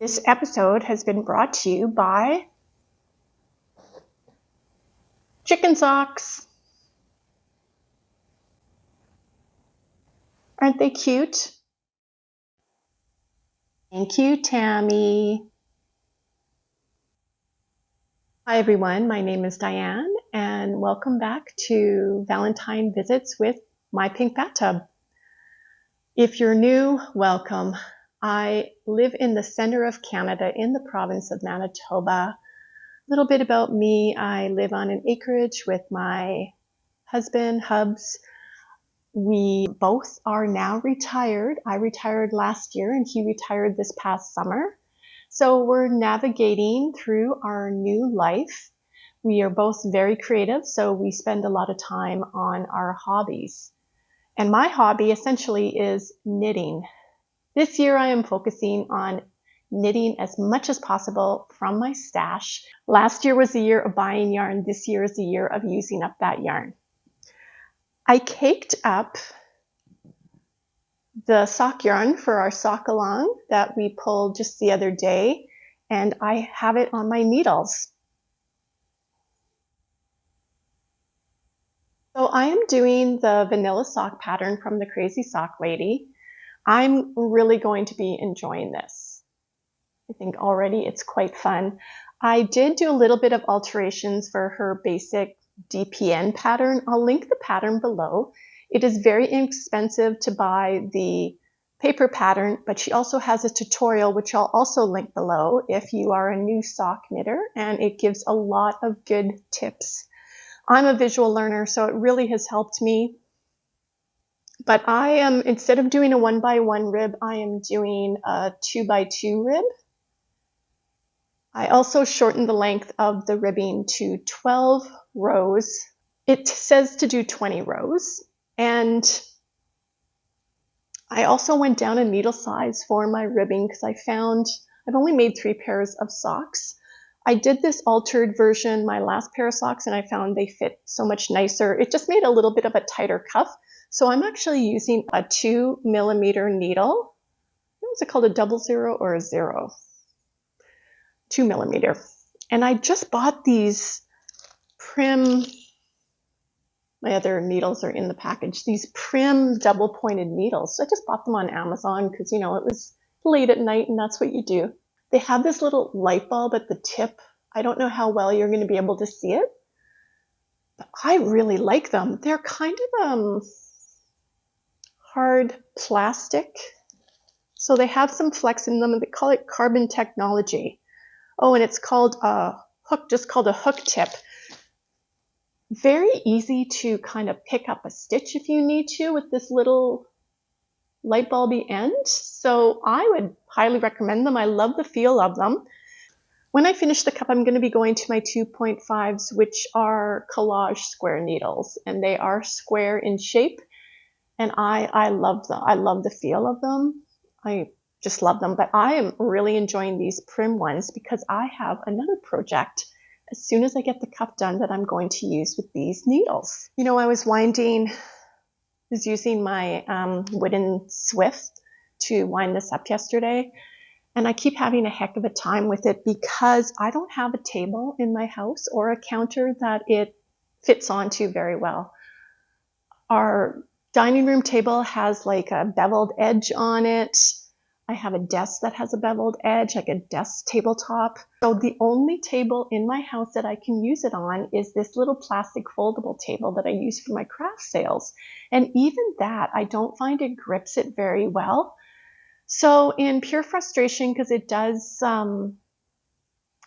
This episode has been brought to you by chicken socks. Aren't they cute? Thank you, Tammy. Hi everyone, my name is Diane and welcome back to Valentine Visits with My Pink Bathtub. If you're new, welcome. I live in the center of Canada in the province of Manitoba. A little bit about me, I live on an acreage with my husband, Hubs. We both are now retired. I retired last year and he retired this past summer. So we're navigating through our new life. We are both very creative, so we spend a lot of time on our hobbies. And my hobby essentially is knitting. This year I am focusing on knitting as much as possible from my stash. Last year was the year of buying yarn. This year is the year of using up that yarn. I caked up the sock yarn for our sock along that we pulled just the other day, and I have it on my needles. So I am doing the vanilla sock pattern from the Crazy Sock Lady. I'm really going to be enjoying this. I think already it's quite fun. I did do a little bit of alterations for her basic DPN pattern. I'll link the pattern below. It is very inexpensive to buy the paper pattern, but she also has a tutorial, which I'll also link below if you are a new sock knitter, and it gives a lot of good tips. I'm a visual learner, so it really has helped me. But I am, instead of doing a 1x1 rib, I am doing a 2x2 rib. I also shortened the length of the ribbing to 12 rows. It says to do 20 rows. And I also went down a needle size for my ribbing because I found I've only made 3 pairs of socks. I did this altered version, my last pair of socks, and I found they fit so much nicer. It just made a little bit of a tighter cuff. So I'm actually using a 2mm needle. What was it called, a 00 or a 0? 2mm. And I just bought these Prim, my other needles are in the package, these Prim double pointed needles. So I just bought them on Amazon because, you know, it was late at night and that's what you do. They have this little light bulb at the tip. I don't know how well you're going to be able to see it, but I really like them. They're kind of hard plastic. So they have some flex in them and they call it carbon technology. Oh, and it's called a hook, just called a hook tip. Very easy to kind of pick up a stitch if you need to with this little light bulby end. So I would highly recommend them. I love the feel of them. When I finish the cup, I'm going to be going to my 2.5s, which are collage square needles, and they are square in shape. And I love them. I love the feel of them. I just love them. But I am really enjoying these Prim ones because I have another project as soon as I get the cup done that I'm going to use with these needles. You know, I was using my wooden Swift to wind this up yesterday, and I keep having a heck of a time with it because I don't have a table in my house or a counter that it fits onto very well. Our dining room table has like a beveled edge on it. I have a desk that has a beveled edge, like a desk tabletop. So the only table in my house that I can use it on is this little plastic foldable table that I use for my craft sales. And even that, I don't find it grips it very well. So in pure frustration, because it does,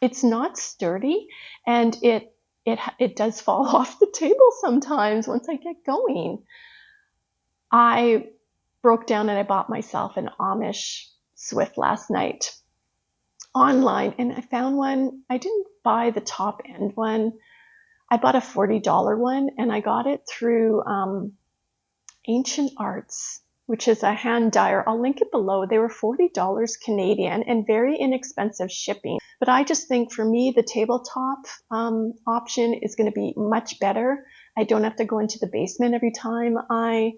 it's not sturdy and it does fall off the table sometimes once I get going. I broke down and I bought myself an Amish Swift last night online, and I found one. I didn't buy the top end one. I bought a $40 one, and I got it through Ancient Arts, which is a hand dyer. I'll link it below. They were $40 Canadian and very inexpensive shipping. But I just think for me, the tabletop option is going to be much better. I don't have to go into the basement every time I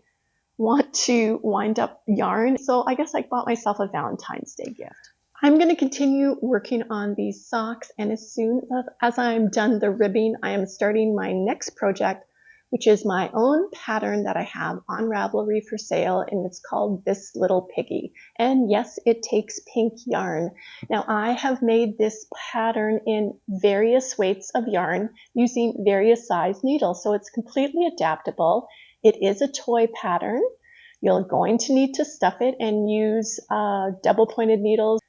want to wind up yarn. So I guess I bought myself a Valentine's Day gift. I'm going to continue working on these socks, and as soon as I'm done the ribbing, I am starting my next project, which is my own pattern that I have on Ravelry for sale, and it's called This Little Piggy. And yes, it takes pink yarn. Now, I have made this pattern in various weights of yarn using various size needles, so it's completely adaptable. It is a toy pattern. You're going to need to stuff it and use double-pointed needles.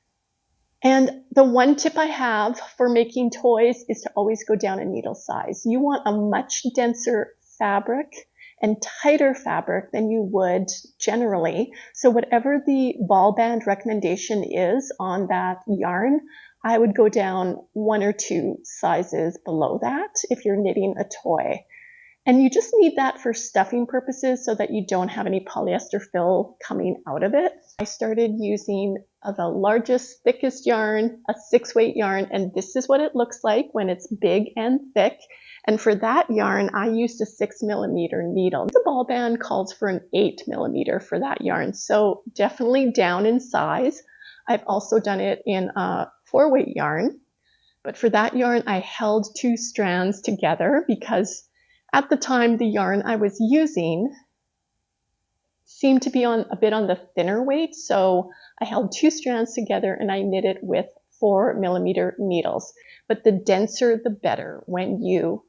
And the one tip I have for making toys is to always go down a needle size. You want a much denser fabric and tighter fabric than you would generally. So whatever the ball band recommendation is on that yarn, I would go down 1 or 2 sizes below that if you're knitting a toy. And you just need that for stuffing purposes so that you don't have any polyester fill coming out of it. I started using the largest, thickest yarn, a 6-weight yarn, and this is what it looks like when it's big and thick. And for that yarn, I used a 6mm needle. The ball band calls for an 8mm for that yarn, so definitely down in size. I've also done it in a 4-weight yarn, but for that yarn, I held 2 strands together because at the time, the yarn I was using seemed to be a bit on the thinner weight, so I held 2 strands together and I knit it with 4mm needles. But the denser, the better when you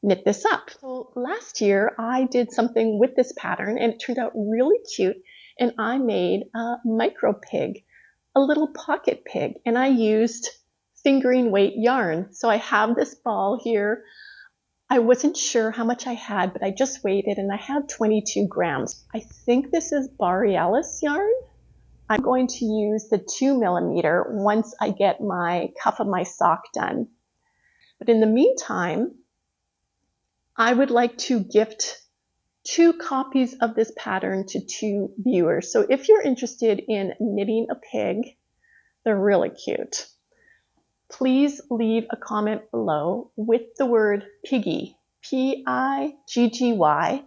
knit this up. So last year, I did something with this pattern and it turned out really cute, and I made a micro pig, a little pocket pig, and I used fingering weight yarn. So I have this ball here. I wasn't sure how much I had, but I just weighed it and I had 22 grams. I think this is Borealis yarn. I'm going to use the 2mm once I get my cuff of my sock done. But in the meantime, I would like to gift 2 copies of this pattern to 2 viewers. So if you're interested in knitting a pig, they're really cute. Please leave a comment below with the word Piggy, P-I-G-G-Y,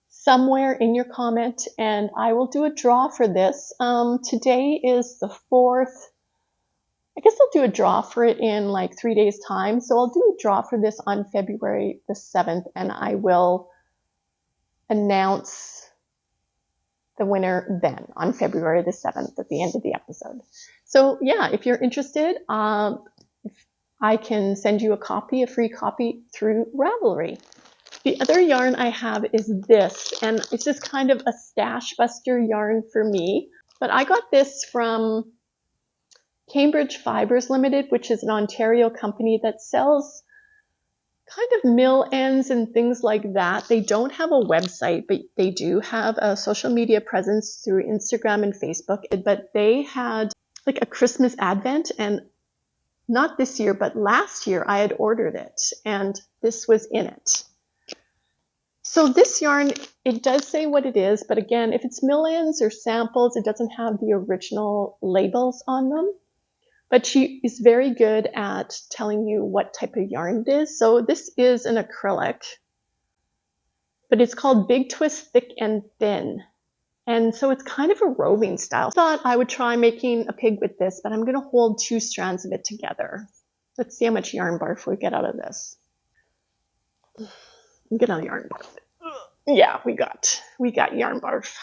somewhere in your comment, and I will do a draw for this. Today is the 4th. I guess I'll do a draw for it in like 3 days' time. So I'll do a draw for this on February the 7th, and I will announce the winner then on February the 7th at the end of the episode. So yeah, if you're interested, I can send you a free copy through Ravelry. The other yarn I have is this, and it's just kind of a stash buster yarn for me. But I got this from Cambridge Fibres Limited, which is an Ontario company that sells kind of mill ends and things like that. They don't have a website, but they do have a social media presence through Instagram and Facebook. But they had like a Christmas advent, and not this year, but last year I had ordered it, and this was in it. So this yarn, it does say what it is, but again, if it's mill ends or samples, it doesn't have the original labels on them. But she is very good at telling you what type of yarn it is. So this is an acrylic, but it's called Big Twist Thick and Thin. And so it's kind of a roving style. I thought I would try making a pig with this, but I'm going to hold 2 strands of it together. Let's see how much yarn barf we get out of this. Get another yarn barf. Yeah, we got yarn barf.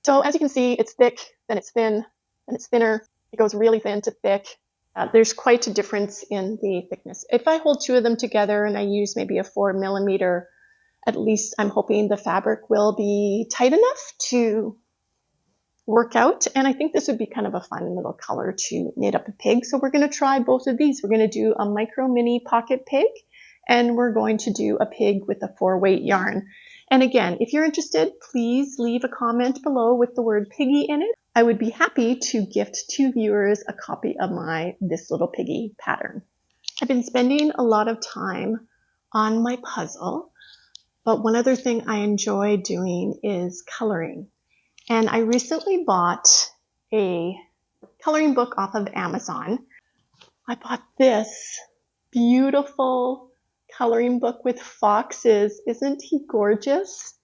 So as you can see, it's thick, then it's thin, then it's thinner. It goes really thin to thick. There's quite a difference in the thickness. If I hold 2 of them together and I use maybe a 4mm, at least I'm hoping the fabric will be tight enough to work out. And I think this would be kind of a fun little color to knit up a pig. So we're going to try both of these. We're going to do a micro mini pocket pig, and we're going to do a pig with a 4-weight yarn. And again, if you're interested, please leave a comment below with the word Piggy in it. I would be happy to gift 2 viewers a copy of my This Little Piggy pattern. I've been spending a lot of time on my puzzle, but one other thing I enjoy doing is coloring. And I recently bought a coloring book off of Amazon. I bought this beautiful coloring book with foxes. Isn't he gorgeous?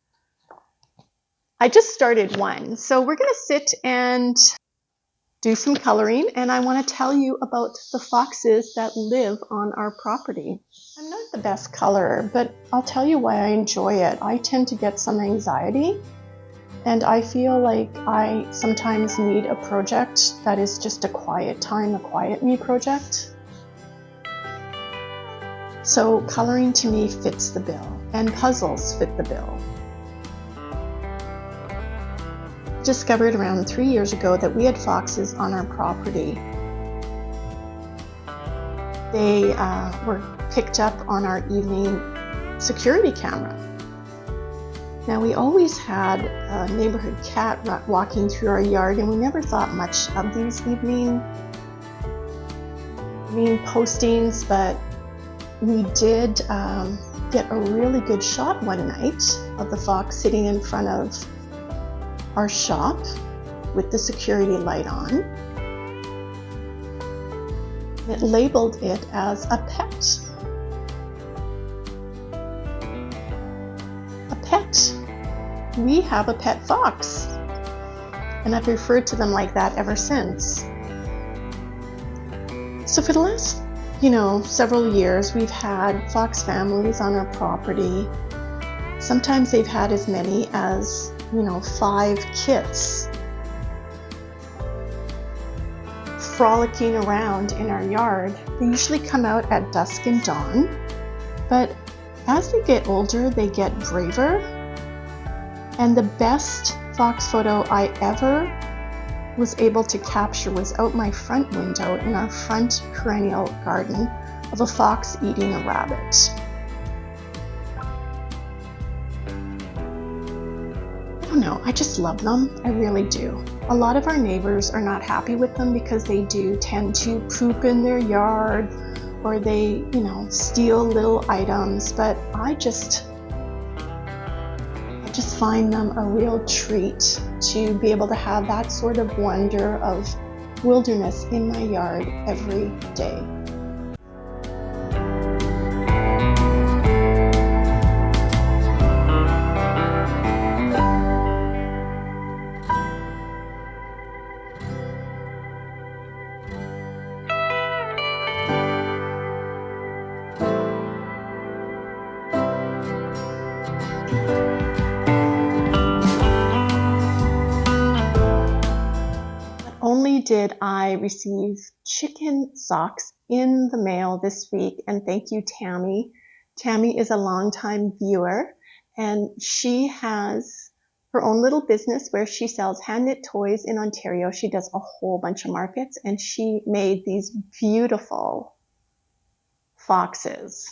I just started one. So we're going to sit and do some coloring, and I want to tell you about the foxes that live on our property. I'm not the best colorer, but I'll tell you why I enjoy it. I tend to get some anxiety, and I feel like I sometimes need a project that is just a quiet time, a quiet me project. So coloring to me fits the bill, and puzzles fit the bill. I discovered around 3 years ago that we had foxes on our property. They were picked up on our evening security camera. Now, we always had a neighborhood cat walking through our yard, and we never thought much of these evening postings, but we did get a really good shot one night of the fox sitting in front of our shop with the security light on. It labeled it as a pet. A pet. We have a pet fox, and I've referred to them like that ever since. So for the last, several years, we've had fox families on our property. Sometimes they've had as many as 5 kits frolicking around in our yard. They usually come out at dusk and dawn, but as they get older, they get braver. And the best fox photo I ever was able to capture was out my front window in our front perennial garden of a fox eating a rabbit. I don't know, I just love them. I really do. A lot of our neighbors are not happy with them because they do tend to poop in their yard, or they, steal little items, but I just find them a real treat to be able to have that sort of wonder of wilderness in my yard every day. Only did I receive chicken socks in the mail this week, and thank you, Tammy. Tammy is a longtime viewer, and she has her own little business where she sells hand-knit toys in Ontario. She does a whole bunch of markets, and she made these beautiful foxes.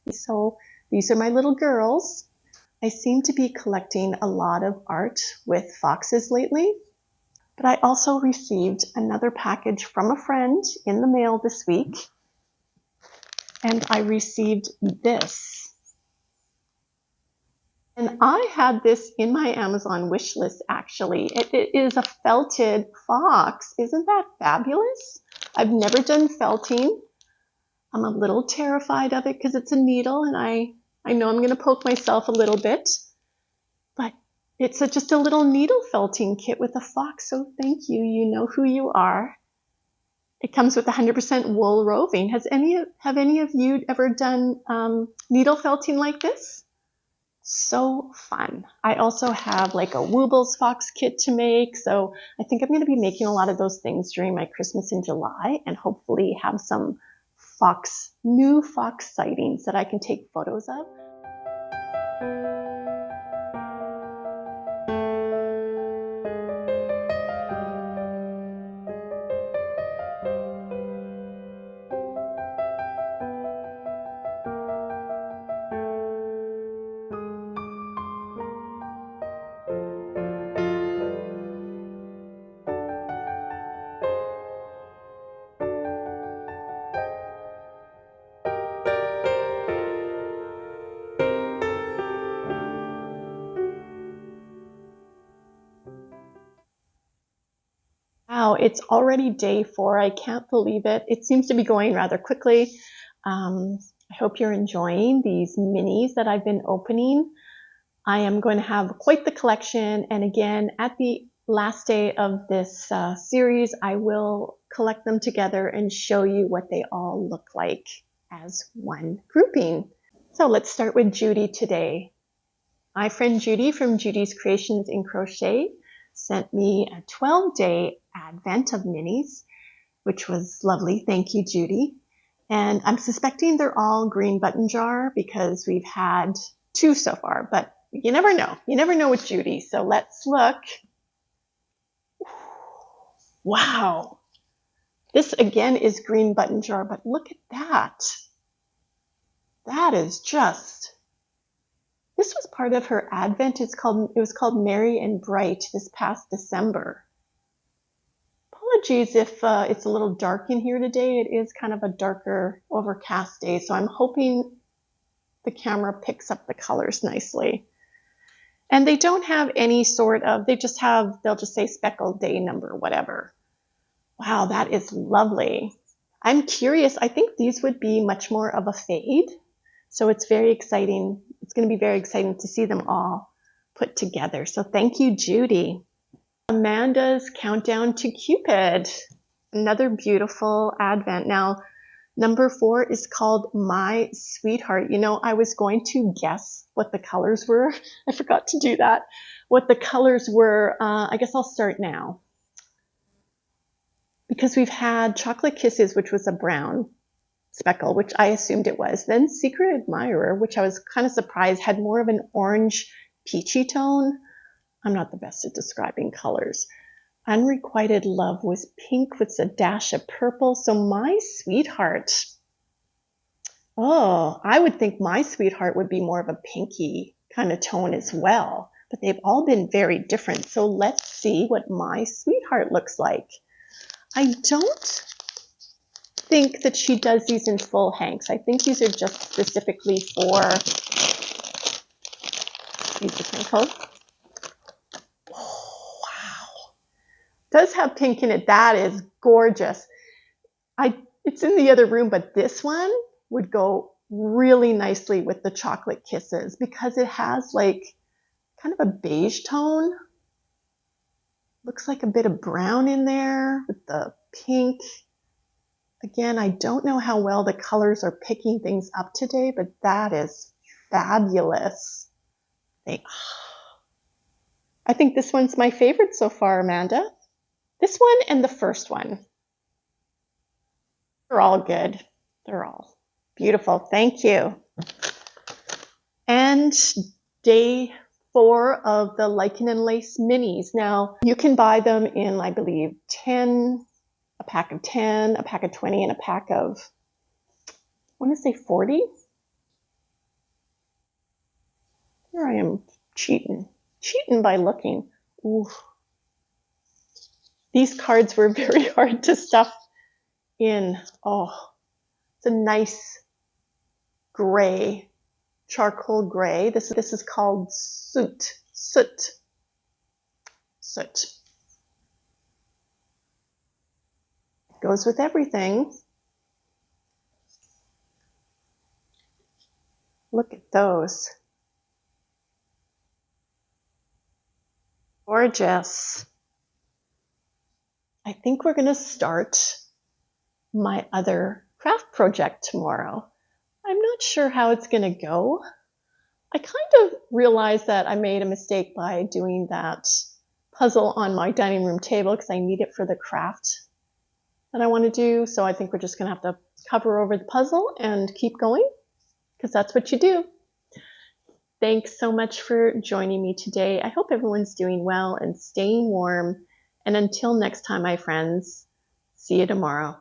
So these are my little girls. I seem to be collecting a lot of art with foxes lately. But I also received another package from a friend in the mail this week, and I received this. And I had this in my Amazon wish list, actually. It is a felted fox. Isn't that fabulous? I've never done felting. I'm a little terrified of it because it's a needle, and I know I'm going to poke myself a little bit. But it's just a little needle felting kit with a fox, so thank you. You know who you are. It comes with 100% wool roving. Have any of you ever done needle felting like this? So fun. I also have like a Woobles fox kit to make, so I think I'm going to be making a lot of those things during my Christmas in July, and hopefully have some new fox sightings that I can take photos of. Wow, it's already day 4. I can't believe it. It seems to be going rather quickly. I hope you're enjoying these minis that I've been opening. I am going to have quite the collection. And again, at the last day of this series, I will collect them together and show you what they all look like as one grouping. So let's start with Judy today. My friend Judy from Judy's Creations in Crochet sent me a 12-day advent of minis, which was lovely. Thank you, Judy. And I'm suspecting they're all green button jar because we've had 2 so far, but you never know. You never know with Judy. So let's look. Wow. This again is green button jar, but look at that. That is just, this was part of her advent. It was called Merry and Bright this past December. Apologies if it's a little dark in here today. It is kind of a darker, overcast day, so I'm hoping the camera picks up the colors nicely. And they don't have any sort of, they'll just say speckled day number, whatever. Wow, that is lovely. I'm curious, I think these would be much more of a fade. So it's very exciting. It's going to be very exciting to see them all put together. So thank you, Judy. Amanda's Countdown to Cupid. Another beautiful advent. Now, number 4 is called My Sweetheart. You know, I was going to guess what the colors were. I forgot to do that. What the colors were, I guess I'll start now. Because we've had Chocolate Kisses, which was a brown speckle, which I assumed it was. Then Secret Admirer, which I was kind of surprised had more of an orange peachy tone. I'm not the best at describing colors. Unrequited Love was pink with a dash of purple. So My Sweetheart. Oh, I would think My Sweetheart would be more of a pinky kind of tone as well. But they've all been very different. So let's see what My Sweetheart looks like. I don't think that she does these in full hanks. I think these are just specifically for these crinkles. Oh, wow. Does have pink in it. That is gorgeous. It's in the other room, but this one would go really nicely with the Chocolate Kisses because it has like kind of a beige tone. Looks like a bit of brown in there with the pink. Again, I don't know how well the colors are picking things up today, but that is fabulous. I think this one's my favorite so far, Amanda. This one and the first one. They're all good. They're all beautiful. Thank you. And day 4 of the Lichen and Lace minis. Now, you can buy them in, I believe, 10, a pack of 10, a pack of 20, and a pack of, I want to say 40. Here I am cheating by looking. Ooh. These cards were very hard to stuff in. Oh, it's a nice gray, charcoal gray. This is called soot. Goes with everything. Look at those. Gorgeous. I think we're going to start my other craft project tomorrow. I'm not sure how it's going to go. I kind of realized that I made a mistake by doing that puzzle on my dining room table because I need it for the craft that I want to do. So I think we're just going to have to cover over the puzzle and keep going because that's what you do. Thanks so much for joining me today. I hope everyone's doing well and staying warm. And until next time, my friends, see you tomorrow.